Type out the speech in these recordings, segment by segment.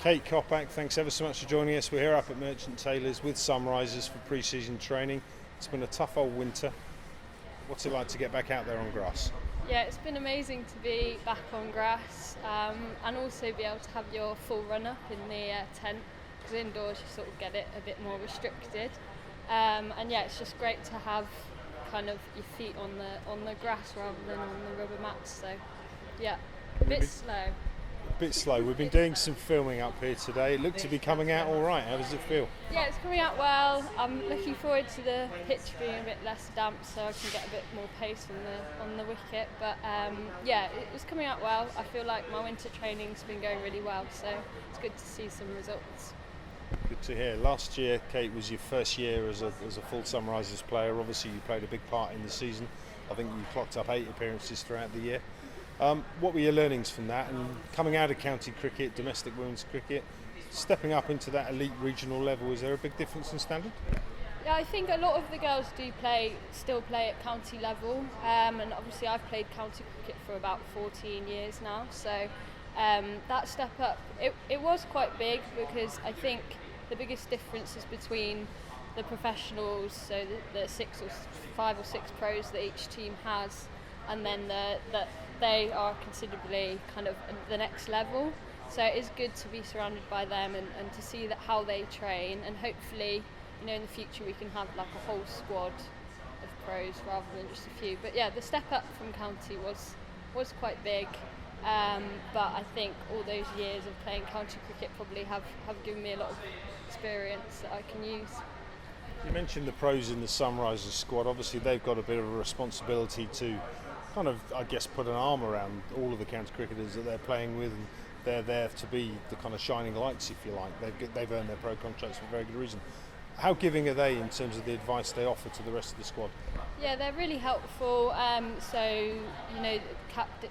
Kate Coppack, thanks ever so much for joining us. We're here up at Merchant Taylors with Sunrisers for pre-season training. It's been a tough old winter. What's it like to get back out there on grass? Yeah, it's been amazing to be back on grass and also be able to have your full run up in the tent, because indoors you sort of get it a bit more restricted. And yeah, it's just great to have kind of your feet on the grass rather than on the rubber mats. So yeah, a bit slow. A bit slow. We've been doing some filming up here today. It looked to be coming out all right. How does it feel? Yeah, it's coming out well. I'm looking forward to the pitch being a bit less damp so I can get a bit more pace on the wicket. But yeah, it was coming out well. I feel like my winter training's been going really well, so it's good to see some results. Good to hear. Last year, Kate, was your first year as a full Sunrisers player. Obviously, you played a big part in the season. I think you clocked up 8 appearances throughout the year. What were your learnings from that, and coming out of county cricket, domestic women's cricket, stepping up into that elite regional level, is there a big difference in standard? Yeah, I think a lot of the girls still play at county level, and obviously I've played county cricket for about 14 years now, so that step up, it was quite big, because I think the biggest difference is between the professionals, so the 5 or 6 pros that each team has, and then they are considerably kind of the next level. So it is good to be surrounded by them and to see that how they train, and hopefully, you know, in the future we can have like a whole squad of pros rather than just a few. But yeah, the step up from county was quite big, but I think all those years of playing county cricket probably have given me a lot of experience that I can use. You mentioned the pros in the Sunrisers squad. Obviously they've got a bit of a responsibility to kind of, I guess, put an arm around all of the county cricketers that they're playing with, and they're there to be the kind of shining lights, if you like. They've earned their pro contracts for a very good reason. How giving are they in terms of the advice they offer to the rest of the squad? Yeah, they're really helpful. So, you know,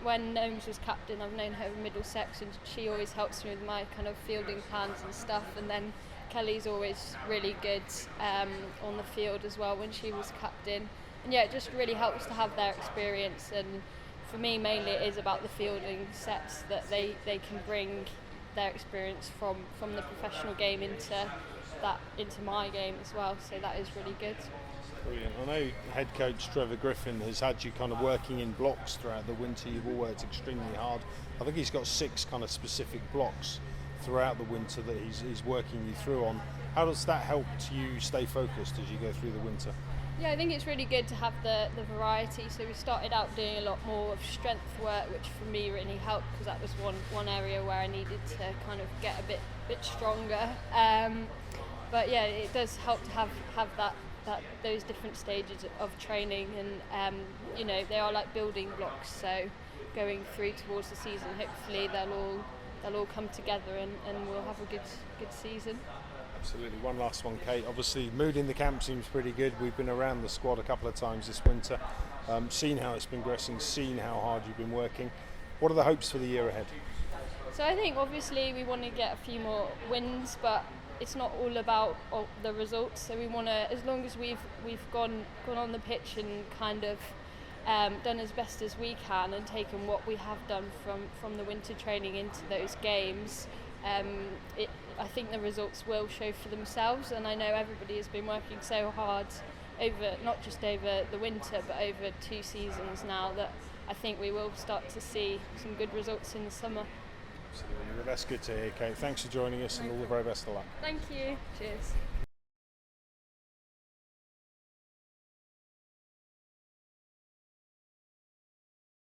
when Gnomes was captain, I've known her in Middlesex, and she always helps me with my kind of fielding plans and stuff. And then Kelly's always really good on the field as well when she was captain. And yeah, it just really helps to have their experience, and for me mainly it is about the fielding sets that they can bring their experience from the professional game into my game as well, so that is really good. Brilliant. I know head coach Trevor Griffin has had you kind of working in blocks throughout the winter. You've all worked extremely hard. I think he's got 6 kind of specific blocks throughout the winter that he's working you through on. How does that help you stay focused as you go through the winter? Yeah, I think it's really good to have the variety. So we started out doing a lot more of strength work, which for me really helped, because that was one area where I needed to kind of get a bit stronger. But yeah, it does help to have those different stages of training, and you know, they are like building blocks. So going through towards the season, hopefully they'll all come together and we'll have a good season. Absolutely. One last one, Kate. Obviously, mood in the camp seems pretty good. We've been around the squad a couple of times this winter, seen how it's been progressing, seen how hard you've been working. What are the hopes for the year ahead? So I think obviously we want to get a few more wins, but it's not all about the results. So we want to, as long as we've gone on the pitch and kind of done as best as we can and taken what we have done from the winter training into those games, I think the results will show for themselves. And I know everybody has been working so hard not just over the winter but over 2 seasons now, that I think we will start to see some good results in the summer. Absolutely. Well, that's good to hear, Kate. Thanks for joining us, and all the very best of luck. Thank you. Cheers.